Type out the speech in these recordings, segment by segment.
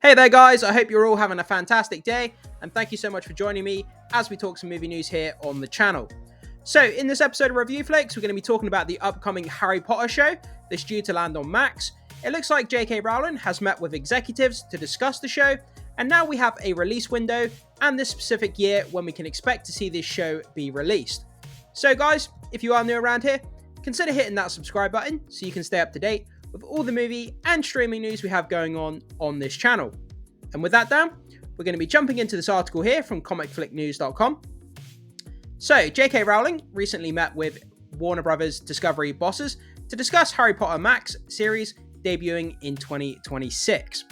Hey there guys, I hope you're all having a fantastic day, and thank you so much for joining me as we talk some movie news here on the channel. So in this episode of Review Flakes, we're going to be talking about the upcoming Harry Potter show that's due to land on Max. It looks like J.K. Rowling has met with executives to discuss the show, and now we have a release window and this specific year when we can expect to see this show be released. So guys, if you are new around here, consider hitting that subscribe button so you can stay up to date with all the movie and streaming news we have going on this channel. And with that down, we're going to be jumping into this article here from comicflicknews.com. So, J.K. Rowling recently met with Warner Bros. Discovery bosses to discuss Harry Potter Max series debuting in 2026.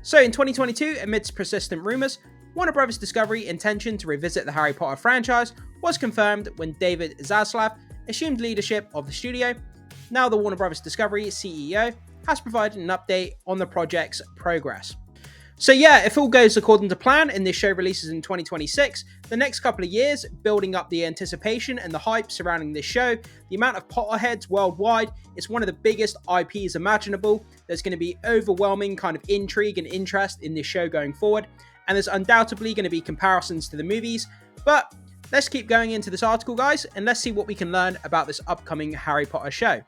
So, in 2022, amidst persistent rumours, Warner Bros. Discovery intention to revisit the Harry Potter franchise was confirmed when David Zaslav assumed leadership of the studio. Now the Warner Bros. Discovery CEO has provided an update on the project's progress. So yeah, if all goes according to plan and this show releases in 2026, the next couple of years, building up the anticipation and the hype surrounding this show, the amount of Potterheads worldwide, it's one of the biggest IPs imaginable. There's going to be overwhelming kind of intrigue and interest in this show going forward, and there's undoubtedly going to be comparisons to the movies, but let's keep going into this article, guys, and let's see what we can learn about this upcoming Harry Potter show.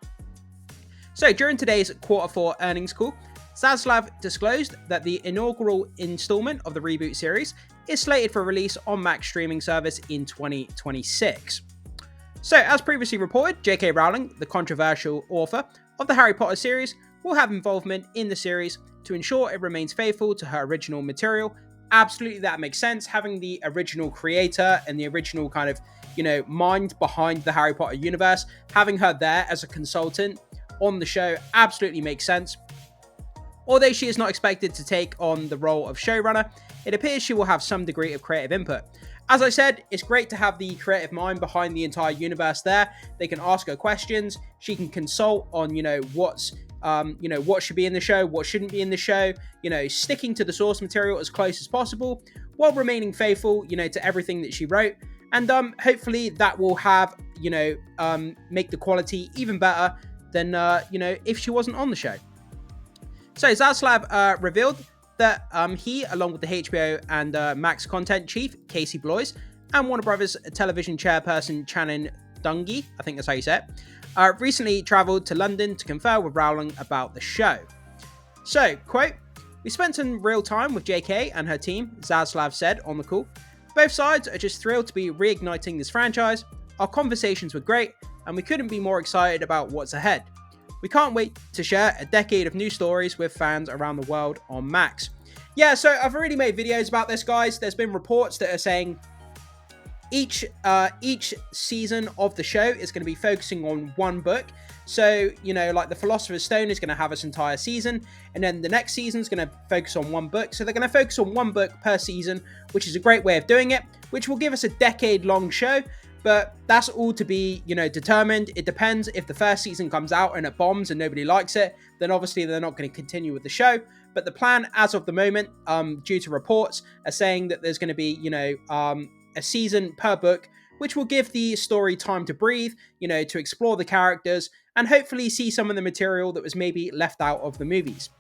So during today's Q4 earnings call, Zaslav disclosed that the inaugural installment of the reboot series is slated for release on Max streaming service in 2026. So as previously reported, J.K. Rowling, the controversial author of the Harry Potter series, will have involvement in the series to ensure it remains faithful to her original material. Absolutely, that makes sense. Having the original creator and the original kind of, mind behind the Harry Potter universe, having her there as a consultant on the show absolutely makes sense. Although she is not expected to take on the role of showrunner, it appears she will have some degree of creative input. As I said, it's great to have the creative mind behind the entire universe there. They can ask her questions. She can consult on, what should be in the show, what shouldn't be in the show, sticking to the source material as close as possible while remaining faithful, to everything that she wrote. And hopefully that will have, make the quality even better than, if she wasn't on the show. So Zaslav revealed that he, along with the HBO and Max content chief, Casey Bloys, and Warner Bros. Television chairperson, Channing Dungey, I think that's how you say it, recently travelled to London to confer with Rowling about the show. So, quote, "We spent some real time with JK and her team," Zaslav said on the call. "Both sides are just thrilled to be reigniting this franchise. Our conversations were great, and we couldn't be more excited about what's ahead. We can't wait to share a decade of new stories with fans around the world on Max." Yeah, so I've already made videos about this, guys. There's been reports that are saying each season of the show is going to be focusing on one book. So, like the Philosopher's Stone is going to have its entire season, and then the next season is going to focus on one book. So they're going to focus on one book per season, which is a great way of doing it, which will give us a decade-long show. But that's all to be, determined. It depends. If the first season comes out and it bombs and nobody likes it, then obviously they're not going to continue with the show. But the plan as of the moment, due to reports, are saying that there's going to be, a season per book, which will give the story time to breathe, to explore the characters and hopefully see some of the material that was maybe left out of the movies.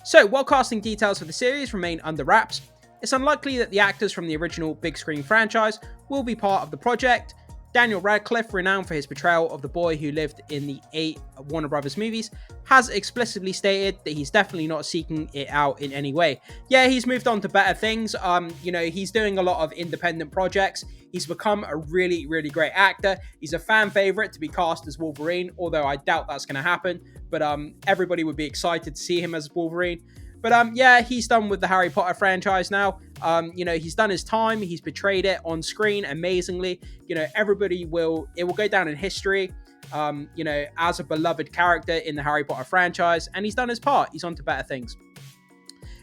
So while casting details for the series remain under wraps, it's unlikely that the actors from the original big screen franchise will be part of the project. Daniel Radcliffe, renowned for his portrayal of the boy who lived in the 8 Warner Bros. Movies, has explicitly stated that he's definitely not seeking it out in any way. Yeah, he's moved on to better things. He's doing a lot of independent projects. He's become a really, really great actor. He's a fan favorite to be cast as Wolverine, although I doubt that's going to happen. But everybody would be excited to see him as Wolverine. But yeah, he's done with the Harry Potter franchise now. He's done his time. He's portrayed it on screen amazingly. It will go down in history, as a beloved character in the Harry Potter franchise. And he's done his part. He's on to better things.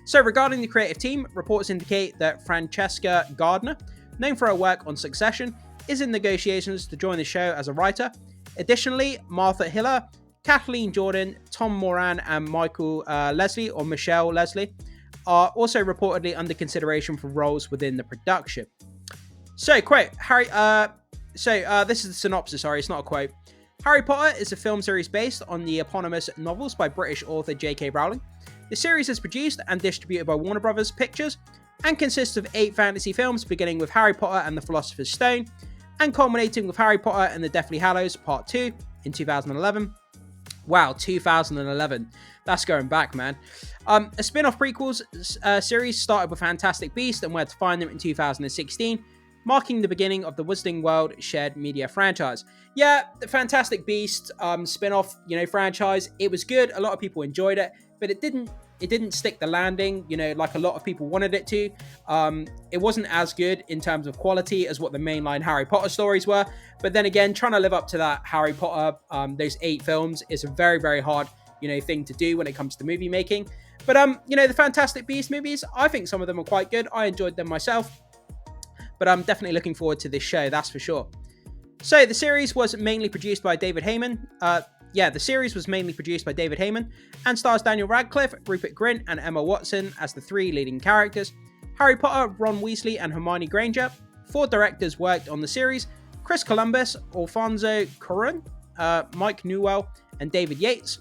So regarding the creative team, reports indicate that Francesca Gardner, known for her work on Succession, is in negotiations to join the show as a writer. Additionally, Martha Hiller, Kathleen Jordan, Tom Moran, and Michael Leslie, or Michelle Leslie, are also reportedly under consideration for roles within the production. So, quote, this is the synopsis, sorry, it's not a quote. Harry Potter is a film series based on the eponymous novels by British author J.K. Rowling. The series is produced and distributed by Warner Bros. Pictures and consists of 8 fantasy films, beginning with Harry Potter and the Philosopher's Stone and culminating with Harry Potter and the Deathly Hallows Part 2 in 2011. Wow, 2011. That's going back, man. A spin-off prequels series started with Fantastic Beasts and Where to Find Them in 2016, marking the beginning of the Wizarding World shared media franchise. Yeah, the Fantastic Beasts spin-off, franchise, it was good. A lot of people enjoyed it, but it didn't stick the landing, like a lot of people wanted it to. It wasn't as good in terms of quality as what the mainline Harry Potter stories were. But then again, trying to live up to that Harry Potter, those 8 films, is a very, very hard, thing to do when it comes to movie making. But, the Fantastic Beasts movies, I think some of them are quite good. I enjoyed them myself. But I'm definitely looking forward to this show, that's for sure. So the series was mainly produced by David Heyman. The series was mainly produced by David Heyman and stars Daniel Radcliffe, Rupert Grint, and Emma Watson as the 3 leading characters. Harry Potter, Ron Weasley, and Hermione Granger. 4 directors worked on the series: Chris Columbus, Alfonso Cuarón, Mike Newell, and David Yates.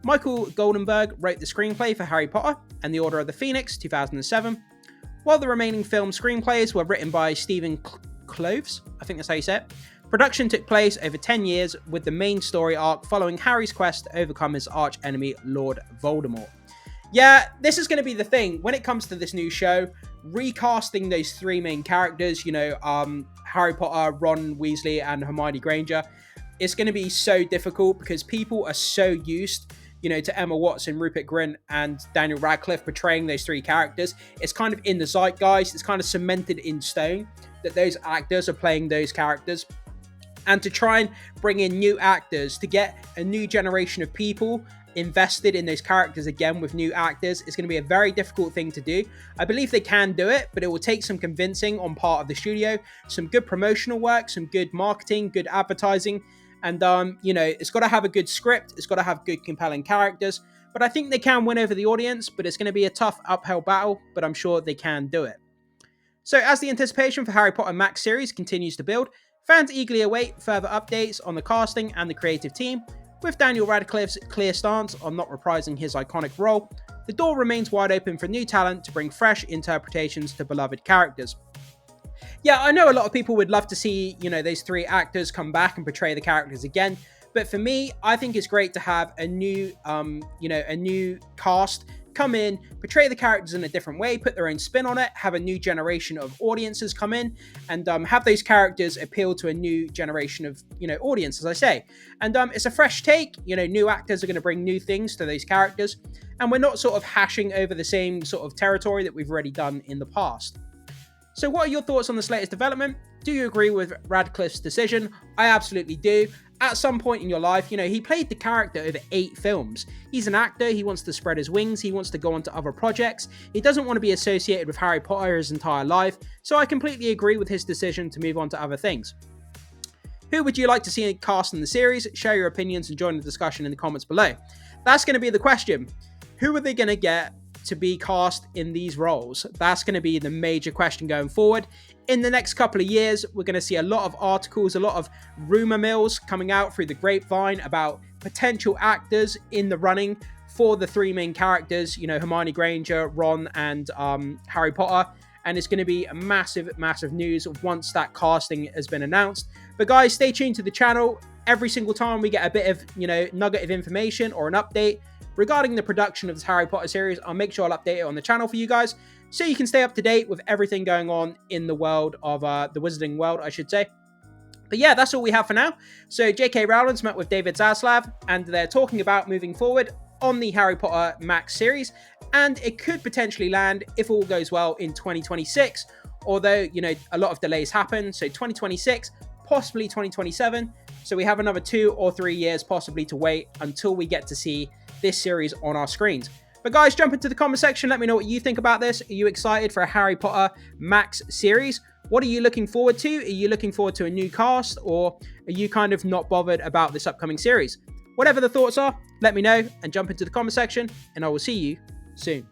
Michael Goldenberg wrote the screenplay for Harry Potter and the Order of the Phoenix, 2007. While the remaining film screenplays were written by Stephen Kloves, I think that's how you say it. Production took place over 10 years, with the main story arc following Harry's quest to overcome his arch-enemy, Lord Voldemort. Yeah, this is going to be the thing. When it comes to this new show, recasting those 3 main characters, Harry Potter, Ron Weasley, and Hermione Granger, it's going to be so difficult because people are so used to Emma Watson, Rupert Grint, and Daniel Radcliffe portraying those 3 characters. It's kind of in the zeitgeist. It's kind of cemented in stone that those actors are playing those characters. And to try and bring in new actors, to get a new generation of people invested in those characters again with new actors, is going to be a very difficult thing to do. I believe they can do it, but it will take some convincing on part of the studio, some good promotional work, some good marketing, good advertising. And, it's got to have a good script. It's got to have good, compelling characters. But I think they can win over the audience, but it's going to be a tough uphill battle, but I'm sure they can do it. So as the anticipation for Harry Potter Max series continues to build, fans eagerly await further updates on the casting and the creative team. With Daniel Radcliffe's clear stance on not reprising his iconic role, the door remains wide open for new talent to bring fresh interpretations to beloved characters. Yeah, I know a lot of people would love to see, those 3 actors come back and portray the characters again. But for me, I think it's great to have a new cast come in, portray the characters in a different way, put their own spin on it, have a new generation of audiences come in, and have those characters appeal to a new generation of, audience, as I say. And it's a fresh take. New actors are going to bring new things to those characters, and we're not sort of hashing over the same sort of territory that we've already done in the past. So what are your thoughts on this latest development? Do you agree with Radcliffe's decision? I absolutely do. At some point in your life, he played the character over 8 films. He's an actor, he wants to spread his wings, he wants to go on to other projects. He doesn't want to be associated with Harry Potter his entire life, so I completely agree with his decision to move on to other things. Who would you like to see cast in the series? Share your opinions and join the discussion in the comments below. That's going to be the question. Who are they going to get to be cast in these roles? That's going to be the major question going forward. In the next couple of years, we're going to see a lot of articles, a lot of rumor mills coming out through the grapevine about potential actors in the running for the 3 main characters, Hermione Granger, Ron, and Harry Potter. And it's going to be a massive, massive news once that casting has been announced. But guys, stay tuned to the channel. Every single time we get a bit of, nugget of information or an update regarding the production of this Harry Potter series, I'll make sure I'll update it on the channel for you guys, so you can stay up to date with everything going on in the world of the Wizarding World, I should say. But yeah, that's all we have for now. So J.K. Rowling's met with David Zaslav, and they're talking about moving forward on the Harry Potter Max series, and it could potentially land, if all goes well, in 2026, although, a lot of delays happen, so 2026, possibly 2027, so we have another 2 or 3 years possibly to wait until we get to see this series on our screens. But guys, jump into the comment section. Let me know what you think about this. Are you excited for a Harry Potter Max series? What are you looking forward to? Are you looking forward to a new cast, or are you kind of not bothered about this upcoming series? Whatever the thoughts are, let me know and jump into the comment section, and I will see you soon.